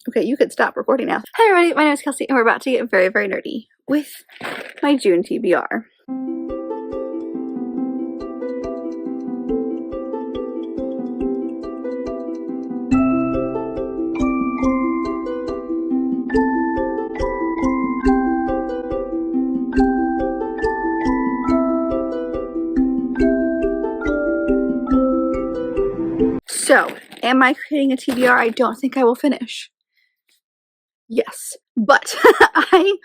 Okay, you could stop recording now. Hi everybody, my name is Kelsey and we're about to get very, very nerdy with my June TBR. So, am I creating a TBR I don't think I will finish? Yes, but I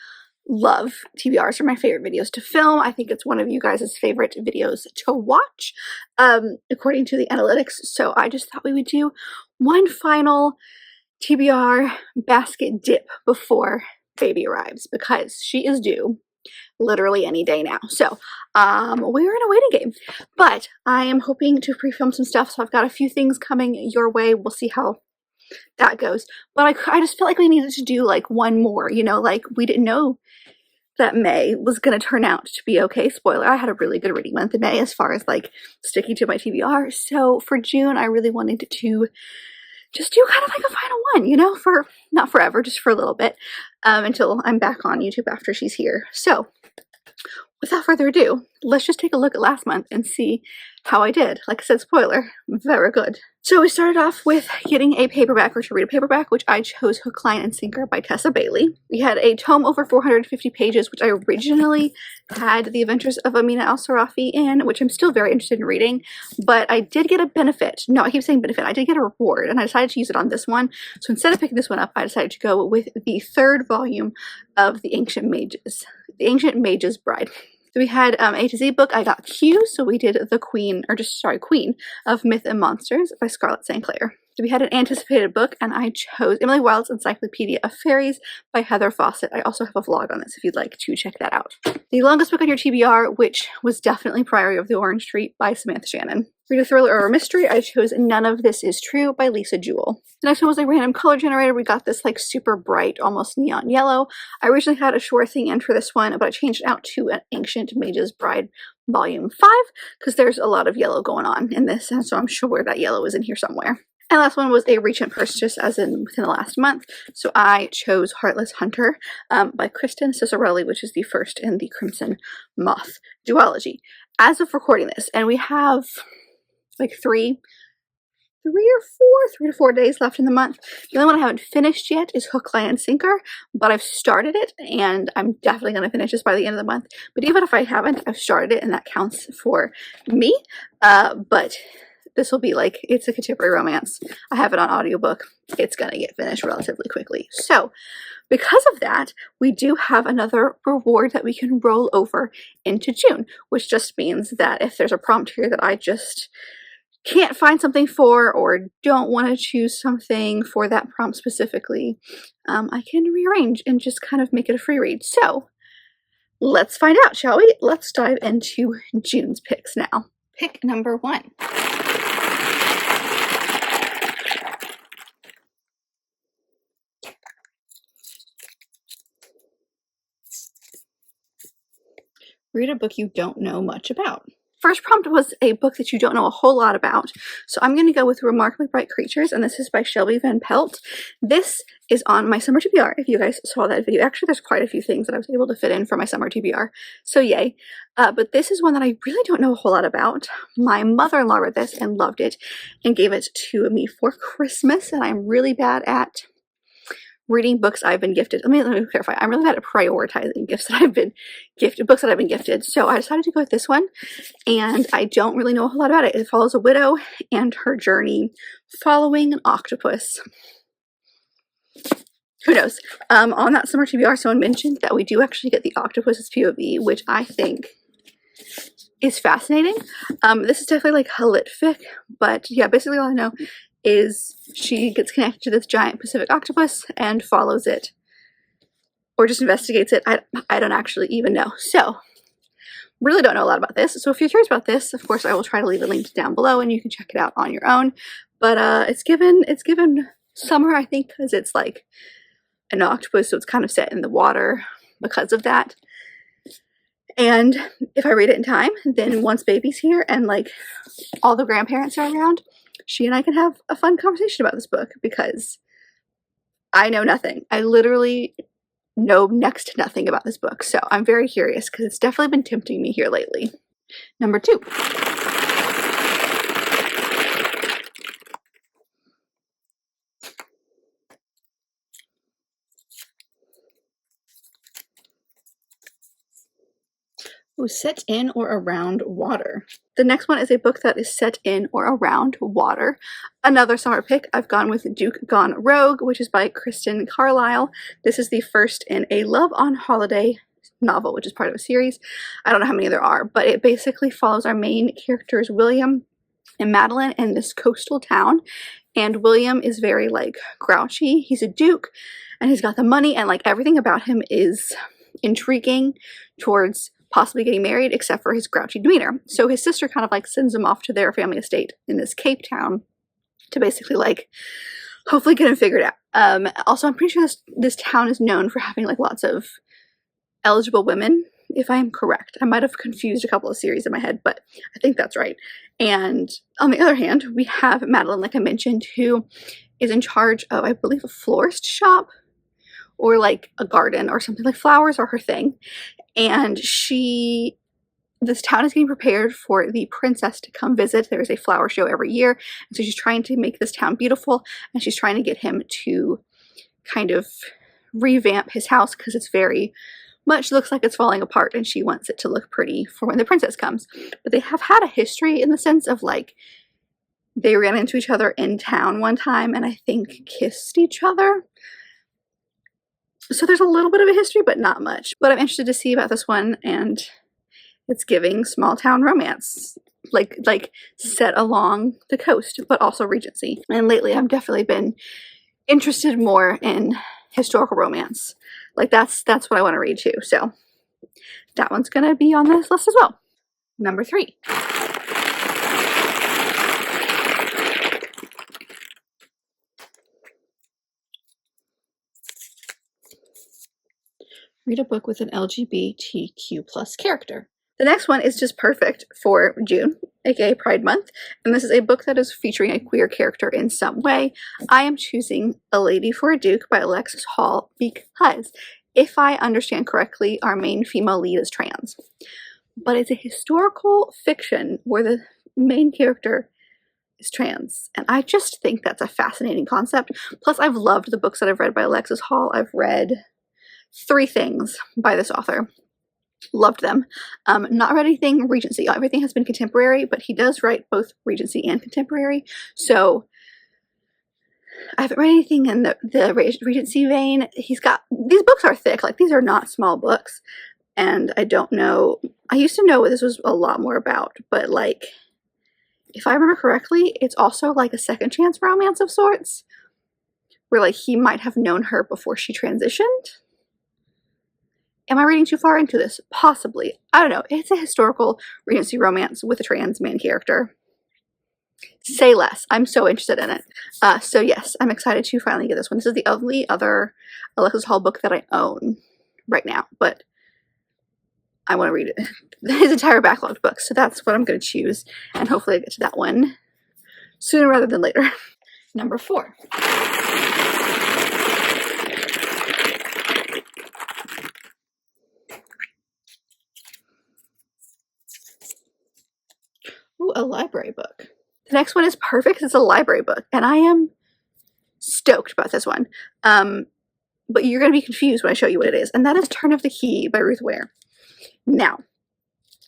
love TBRs. Are my favorite videos to film. I think it's one of you guys' favorite videos to watch, according to the analytics. So I just thought we would do one final TBR basket dip before baby arrives because she is due literally any day now. So we're in a waiting game, but I am hoping to pre-film some stuff. So I've got a few things coming your way. We'll see how that goes. But I just felt like we needed to do like one more, you know, like we didn't know that May was going to turn out to be okay. Spoiler, I had a really good reading month in May as far as like sticking to my TBR. So for June, I really wanted to just do kind of like a final one, you know, for not forever, just for a little bit, until I'm back on YouTube after she's here. So without further ado, let's just take a look at last month and see how I did. Like I said, spoiler, very good. So we started off with getting a paperback, or to read a paperback, which I chose Hook, Line, and Sinker by Tessa Bailey. We had a tome over 450 pages, which I originally had The Adventures of Amina Al-Sarafi in, which I'm still very interested in reading, but I did get a benefit. No, I keep saying benefit. I did get a reward, and I decided to use it on this one. So instead of picking this one up, I decided to go with the third volume of The Ancient Mage's Bride. So we had A to Z book. I got Q, so we did the Queen of Myth and Monsters by Scarlett St. Clair. So we had an anticipated book, and I chose Emily Wilde's Encyclopedia of Fairies by Heather Fawcett. I also have a vlog on this if you'd like to check that out. The longest book on your TBR, which was definitely Priory of the Orange Tree by Samantha Shannon. Read a thriller or a mystery, I chose None of This Is True by Lisa Jewell. The next one was a random color generator. We got this like super bright, almost neon yellow. I originally had a Sure Thing in for this one, but I changed it out to an Ancient Mage's Bride Volume 5 because there's a lot of yellow going on in this, and so I'm sure that yellow is in here somewhere. And last one was a recent purchase, as in within the last month. So I chose Heartless Hunter by Kristen Cicerelli, which is the first in the Crimson Moth duology. As of recording this, and we have like three to four days left in the month. The only one I haven't finished yet is Hook, Line, and Sinker, but I've started it, and I'm definitely going to finish this by the end of the month. But even if I haven't, I've started it, and that counts for me. But this will be like, it's a contemporary romance. I have it on audiobook. It's going to get finished relatively quickly. So because of that, we do have another reward that we can roll over into June, which just means that if there's a prompt here that I just can't find something for, or don't want to choose something for that prompt specifically, I can rearrange and just kind of make it a free read. So let's find out, shall we? Let's dive into June's picks now. Pick number 1. Read a book you don't know much about. First prompt was a book that you don't know a whole lot about, so I'm going to go with Remarkably Bright Creatures, and this is by Shelby Van Pelt. This is on my summer TBR, if you guys saw that video. Actually, there's quite a few things that I was able to fit in for my summer TBR, so yay. But this is one that I really don't know a whole lot about. My mother-in-law read this and loved it and gave it to me for Christmas, and I'm really bad at reading books I've been gifted. Let me clarify. I'm really bad at prioritizing books that I've been gifted. So I decided to go with this one, and I don't really know a whole lot about it. It follows a widow and her journey following an octopus. Who knows? On that summer TBR, someone mentioned that we do actually get the octopus's POV, which I think is fascinating. This is definitely like a lit fic, but yeah, basically all I know is she gets connected to this giant Pacific octopus and follows it, or just investigates it. I don't actually even know. So really don't know a lot about this. So if you're curious about this, of course I will try to leave a link down below and you can check it out on your own. But it's given summer, I think, because it's like an octopus, so it's kind of set in the water because of that. And if I read it in time, then once baby's here and like all the grandparents are around, she and I can have a fun conversation about this book, because I know nothing. I literally know next to nothing about this book, so I'm very curious because it's definitely been tempting me here lately. Number 2. Ooh, set in or around water. The next one is a book that is set in or around water. Another summer pick. I've gone with Duke Gone Rogue, which is by Kristen Carlisle. This is the first in a Love on Holiday novel, which is part of a series. I don't know how many there are, but it basically follows our main characters, William and Madeline, in this coastal town. And William is very like grouchy. He's a duke and he's got the money, and like everything about him is intriguing towards possibly getting married, except for his grouchy demeanor. So his sister kind of like sends him off to their family estate in this Cape Town to basically like hopefully get him figured out. Also, I'm pretty sure this town is known for having like lots of eligible women, if I am correct. I might have confused a couple of series in my head, but I think that's right. And on the other hand, we have Madeline, like I mentioned, who is in charge of, I believe, a florist shop or like a garden or something. Like flowers are her thing. And this town is getting prepared for the princess to come visit. There's a flower show every year. And so she's trying to make this town beautiful, and she's trying to get him to kind of revamp his house because it's very much looks like it's falling apart, and she wants it to look pretty for when the princess comes. But they have had a history in the sense of like they ran into each other in town one time and I think kissed each other. So there's a little bit of a history, but not much. But I'm interested to see about this one, and it's giving small town romance, like set along the coast, but also Regency. And lately I've definitely been interested more in historical romance. Like that's what I want to read too. So that one's gonna be on this list as well. Number 3. Read a book with an LGBTQ plus character. The next one is just perfect for June, aka Pride Month, and this is a book that is featuring a queer character in some way. I am choosing A Lady for a Duke by Alexis Hall because, if I understand correctly, our main female lead is trans. But it's a historical fiction where the main character is trans, and I just think that's a fascinating concept. Plus, I've loved the books that I've read by Alexis Hall. I've read 3 things by this author. Loved them. Not read anything Regency. Everything has been contemporary, but he does write both Regency and contemporary. So I haven't read anything in the Regency vein. These books are thick. Like, these are not small books. And I don't know. I used to know what this was a lot more about, but like, if I remember correctly, it's also like a second chance romance of sorts, where like he might have known her before she transitioned. Am I reading too far into this? Possibly. I don't know. It's a historical Regency romance with a trans main character. Say less. I'm so interested in it. So yes, I'm excited to finally get this one. This is the only other Alexis Hall book that I own right now, but I want to read it. His entire backlogged book. So that's what I'm going to choose, and hopefully I get to that one sooner rather than later. Number 4. Ooh, a library book. The next one is perfect. It's a library book, and I am stoked about this one. But you're going to be confused when I show you what it is, and that is Turn of the Key by Ruth Ware. Now,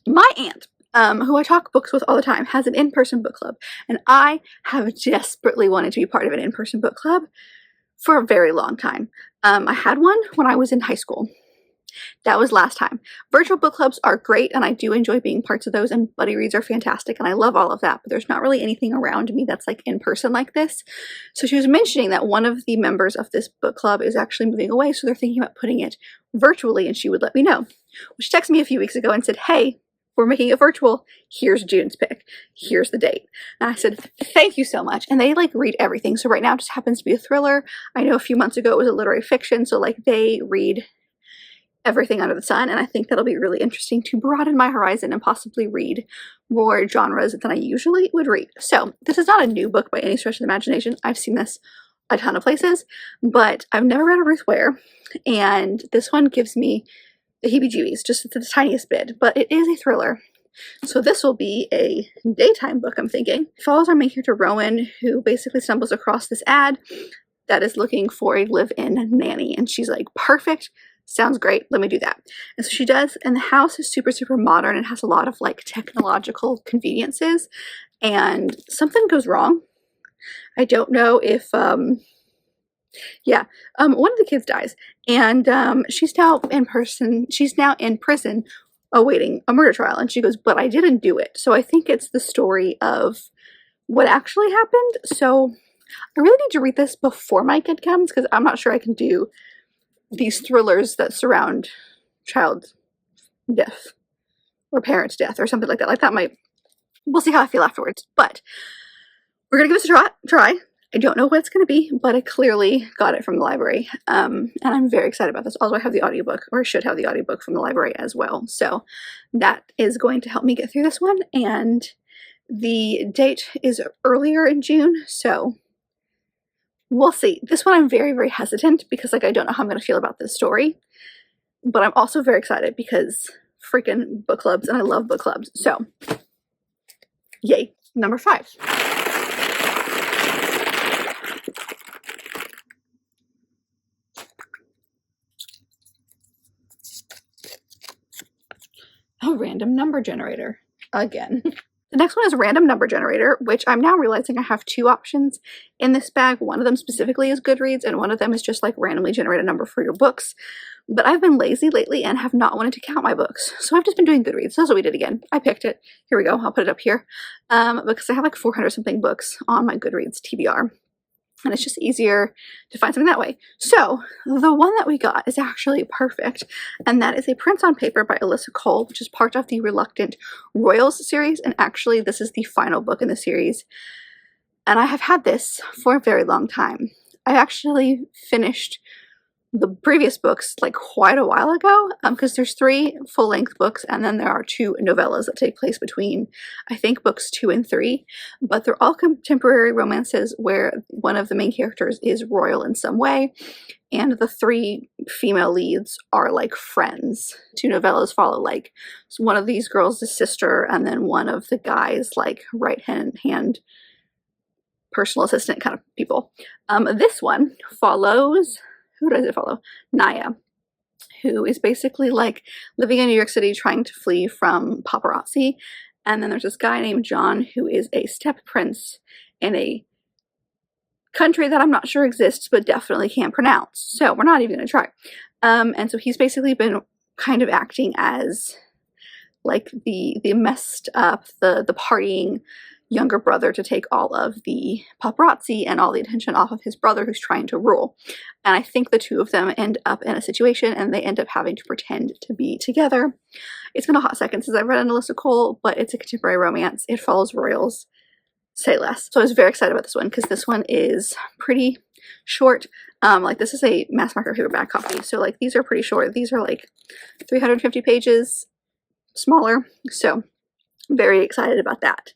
my aunt, who I talk books with all the time, has an in-person book club, and I have desperately wanted to be part of an in-person book club for a very long time. I had one when I was in high school. That was last time. Virtual book clubs are great, and I do enjoy being parts of those, and buddy reads are fantastic, and I love all of that, but there's not really anything around me that's like in person like this. So she was mentioning that one of the members of this book club is actually moving away, so they're thinking about putting it virtually, and she would let me know. Well, she texted me a few weeks ago and said, hey, we're making it virtual. Here's June's pick. Here's the date. And I said, thank you so much. And they like read everything. So right now it just happens to be a thriller. I know a few months ago it was a literary fiction, so like they read everything under the sun, and I think that'll be really interesting to broaden my horizon and possibly read more genres than I usually would read. So this is not a new book by any stretch of the imagination. I've seen this a ton of places, but I've never read a Ruth Ware, and this one gives me the heebie-jeebies, just the tiniest bit, but it is a thriller. So this will be a daytime book, I'm thinking. It follows our main character, Rowan, who basically stumbles across this ad that is looking for a live-in nanny, and she's like, perfect, sounds great, let me do that. And so she does, and the house is super, super modern and has a lot of like technological conveniences, and something goes wrong. I don't know if, one of the kids dies, and she's now in prison awaiting a murder trial, and she goes, but I didn't do it. So I think it's the story of what actually happened. So I really need to read this before my kid comes, because I'm not sure I can do these thrillers that surround child death or parent death or something like that. Like that might, we'll see how I feel afterwards, but we're gonna give this a try. I don't know what it's going to be, but I clearly got it from the library, and I'm very excited about this. Also, I have the audiobook, or should have the audiobook from the library as well, so that is going to help me get through this one, and the date is earlier in June, so we'll see. This one I'm very, very hesitant because like I don't know how I'm going to feel about this story, but I'm also very excited because freaking book clubs, and I love book clubs, so yay. Number 5. A random number generator again. The next one is a random number generator, which I'm now realizing I have 2 options in this bag. One of them specifically is Goodreads, and one of them is just like randomly generate a number for your books. But I've been lazy lately and have not wanted to count my books, so I've just been doing Goodreads. That's what we did again. I picked it. Here we go. I'll put it up here because I have like 400 something books on my Goodreads TBR. And it's just easier to find something that way. So the one that we got is actually perfect, and that is a Prince on Paper by Alyssa Cole, which is part of the Reluctant Royals series, and actually this is the final book in the series, and I have had this for a very long time. I actually finished the previous books like quite a while ago, because there's 3 full-length books, and then there are 2 novellas that take place between, I think, books 2 and 3, but they're all contemporary romances where one of the main characters is royal in some way, and the 3 female leads are like friends. 2 novellas follow like one of these girls' sister, and then one of the guys like right-hand personal assistant kind of people. This one follows, who does it follow? Naya, who is basically like living in New York City trying to flee from paparazzi. And then there's this guy named John who is a step prince in a country that I'm not sure exists, but definitely can't pronounce. So we're not even going to try. And so he's basically been kind of acting as like the messed up, the partying younger brother to take all of the paparazzi and all the attention off of his brother who's trying to rule. And I think the 2 of them end up in a situation and they end up having to pretend to be together. It's been a hot second since I've read an Alyssa Cole, but it's a contemporary romance. It follows royals, say less. So I was very excited about this one because this one is pretty short. Like this is a mass market paperback copy, so like these are pretty short. These are like 350 pages smaller, so very excited about that.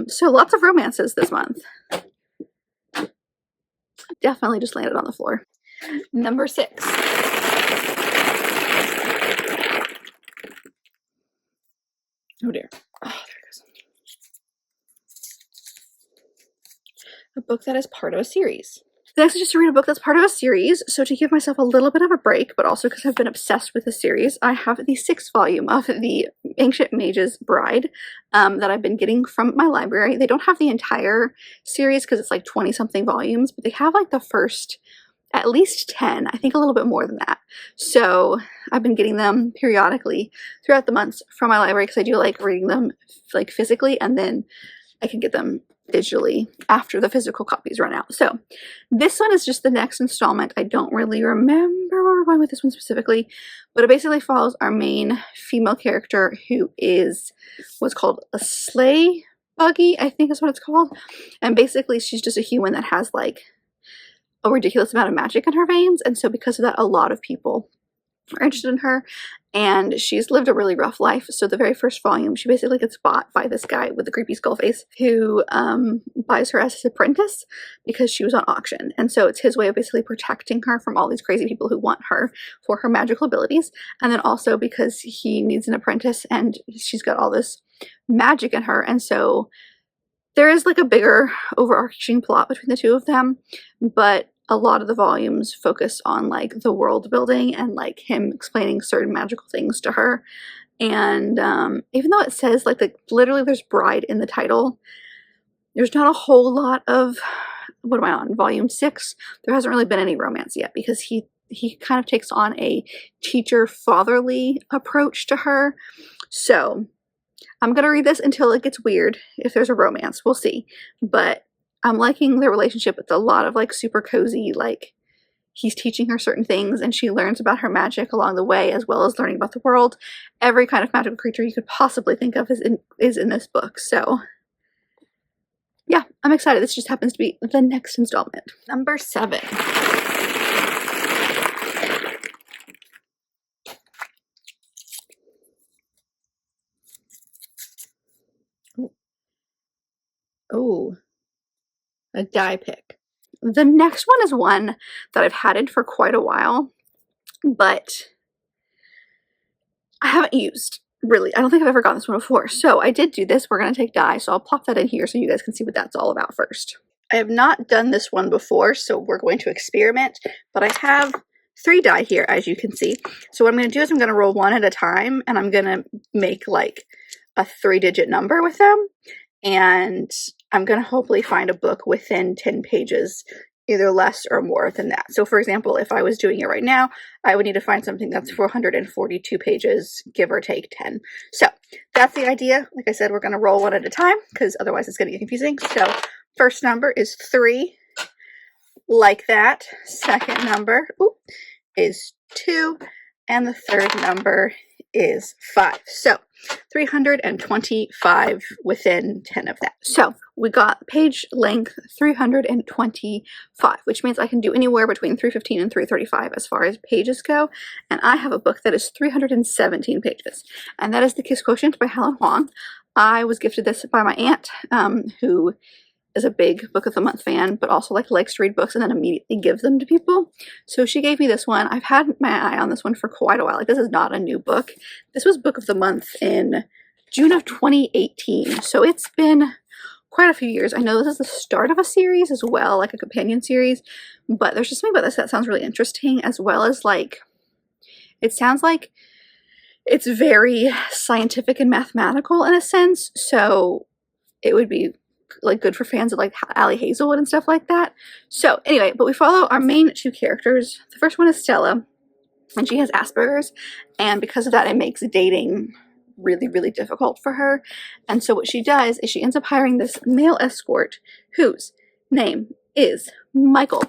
So lots of romances this month. Definitely just landed on the floor. Number 6. Oh dear. Oh, there it goes. A book that is part of a series. Next is just to read a book that's part of a series, so to give myself a little bit of a break, but also because I've been obsessed with the series, I have the 6th volume of The Ancient Mage's Bride that I've been getting from my library. They don't have the entire series because it's like 20-something volumes, but they have like the first at least 10, I think a little bit more than that. So I've been getting them periodically throughout the months from my library because I do like reading them like physically, and then I can get them digitally after the physical copies run out. So this one is just the next installment. I don't really remember where we're going with this one specifically, but it basically follows our main female character who is what's called a sleigh buggy, I think is what it's called. And basically she's just a human that has like a ridiculous amount of magic in her veins, and so because of that a lot of people are interested in her, and she's lived a really rough life. So the very first volume, she basically gets bought by this guy with the creepy skull face who buys her as his apprentice because she was on auction. And so it's his way of basically protecting her from all these crazy people who want her for her magical abilities. And then also because he needs an apprentice and she's got all this magic in her. And so there is like a bigger overarching plot between the two of them, but a lot of the volumes focus on like the world building and like him explaining certain magical things to her. And even though it says like literally there's bride in the title, there's not a whole lot of, what am I on, volume 6? There hasn't really been any romance yet because he kind of takes on a teacher fatherly approach to her. So I'm gonna read this until it gets weird. If there's a romance, we'll see. But I'm liking their relationship. It's a lot of like super cozy, like he's teaching her certain things and she learns about her magic along the way, as well as learning about the world. Every kind of magical creature you could possibly think of is in this book. So yeah, I'm excited. This just happens to be the next installment. Number 7. Oh, a die pick. The next one is one that I've had in for quite a while, but I haven't used, really. I don't think I've ever gotten this one before. So I did do this. We're going to take die, so I'll plop that in here so you guys can see what that's all about first. I have not done this one before, so we're going to experiment, but I have 3 die here, as you can see. So what I'm going to do is I'm going to roll one at a time, and I'm going to make like a 3-digit number with them. And I'm going to hopefully find a book within 10 pages, either less or more than that. So for example, if I was doing it right now, I would need to find something that's 442 pages, give or take 10. So that's the idea. Like I said, we're going to roll one at a time because otherwise it's going to get confusing. So first number is 3, like that. Second number is 2, and the third number is 5. So 325 within 10 of that. So we got page length 325, which means I can do anywhere between 315 and 335 as far as pages go. And I have a book that is 317 pages, and that is The Kiss Quotient by Helen Huang. I was gifted this by my aunt, who is a big Book of the Month fan, but also likes to read books and then immediately gives them to people. So she gave me this one. I've had my eye on this one for quite a while. Like, this is not a new book. This was Book of the Month in June of 2018. So it's been quite a few years. I know this is the start of a series as well, like a companion series, but there's just something about this that sounds really interesting, as well as like, it sounds like it's very scientific and mathematical in a sense. So it would be like good for fans of like Ali Hazelwood and stuff like that. So anyway, but we follow our main 2 characters. The first one is Stella, and she has Asperger's, and because of that it makes dating really, really difficult for her. And so what she does is she ends up hiring this male escort whose name is Michael,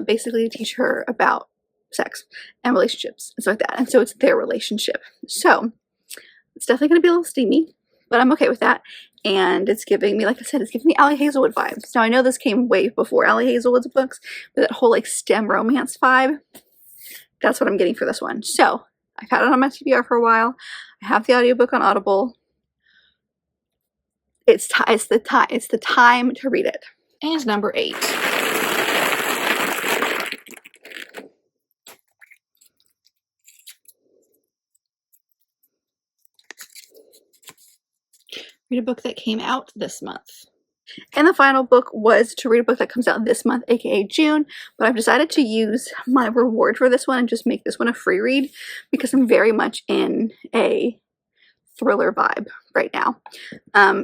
basically to teach her about sex and relationships and stuff like that. And so it's their relationship. So it's definitely going to be a little steamy, but I'm okay with that. And it's giving me, like I said, it's giving me Ali Hazelwood vibes. Now, I know this came way before Ali Hazelwood's books, but that whole like STEM romance vibe, that's what I'm getting for this one. So I've had it on my TBR for a while. I have the audiobook on Audible. It's the time to read it. And number 8. Read a book that came out this month. And the final book was to read a book that comes out this month, aka June, but I've decided to use my reward for this one and just make this one a free read because I'm very much in a thriller vibe right now.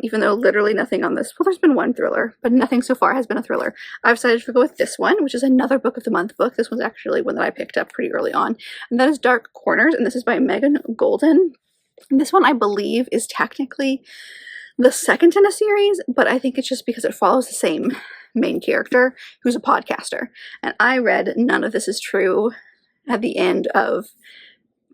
Even though literally nothing on this, well, there's been one thriller, but nothing so far has been a thriller. I've decided to go with this one, which is another Book of the Month book. This one's actually one that I picked up pretty early on, and that is Dark Corners, and this is by Megan Golden. And this one, I believe, is technically the second in a series, but I think it's just because it follows the same main character who's a podcaster. And I read None of This Is True at the end of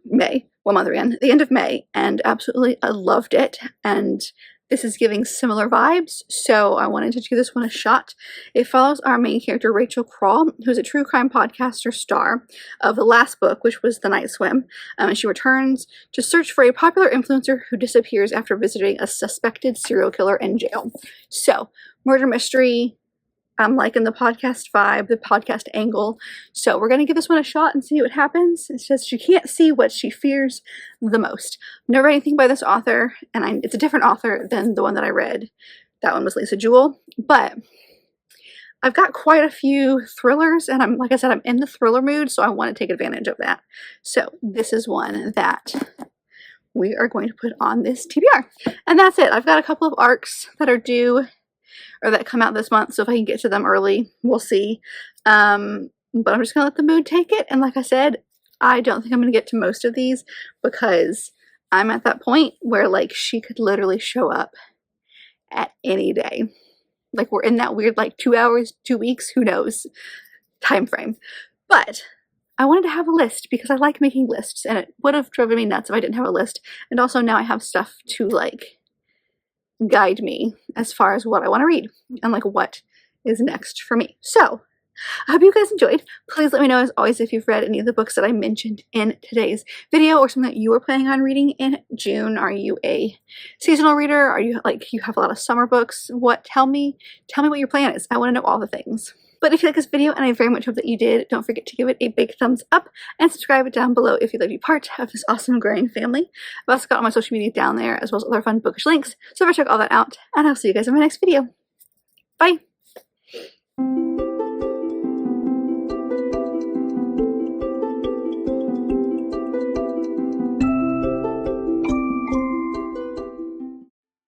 May. What month are we in? The end of May, and absolutely I loved it. And this is giving similar vibes, so I wanted to give this one a shot. It follows our main character, Rachel Crawl, who's a true crime podcaster star of the last book, which was The Night Swim, and she returns to search for a popular influencer who disappears after visiting a suspected serial killer in jail. So, murder mystery, I'm liking the podcast vibe, the podcast angle, so we're going to give this one a shot and see what happens. It's just she can't see what she fears the most. I've never read anything by this author, and it's a different author than the one that I read. That one was Lisa Jewell, but I've got quite a few thrillers, and like I said, I'm in the thriller mood, so I want to take advantage of that. So this is one that we are going to put on this TBR. And that's it. I've got a couple of arcs that are due, or that come out this month, so if I can get to them early, we'll see. But I'm just gonna let the mood take it, and like I said, I don't think I'm gonna get to most of these because I'm at that point where like she could literally show up at any day. Like we're in that weird like 2 hours, 2 weeks, who knows time frame. But I wanted to have a list because I like making lists, and it would have driven me nuts if I didn't have a list. And also now I have stuff to like guide me as far as what I want to read and like what is next for me. So I hope you guys enjoyed. Please let me know as always if you've read any of the books that I mentioned in today's video, or something that you were planning on reading in June. Are you a seasonal reader? Are you like you have a lot of summer books? Tell me what your plan is. I want to know all the things. But if you like this video, and I very much hope that you did, don't forget to give it a big thumbs up and subscribe down below if you'd like to be part of this awesome growing family. I've also got all my social media down there, as well as other fun bookish links, so check all that out, and I'll see you guys in my next video. Bye!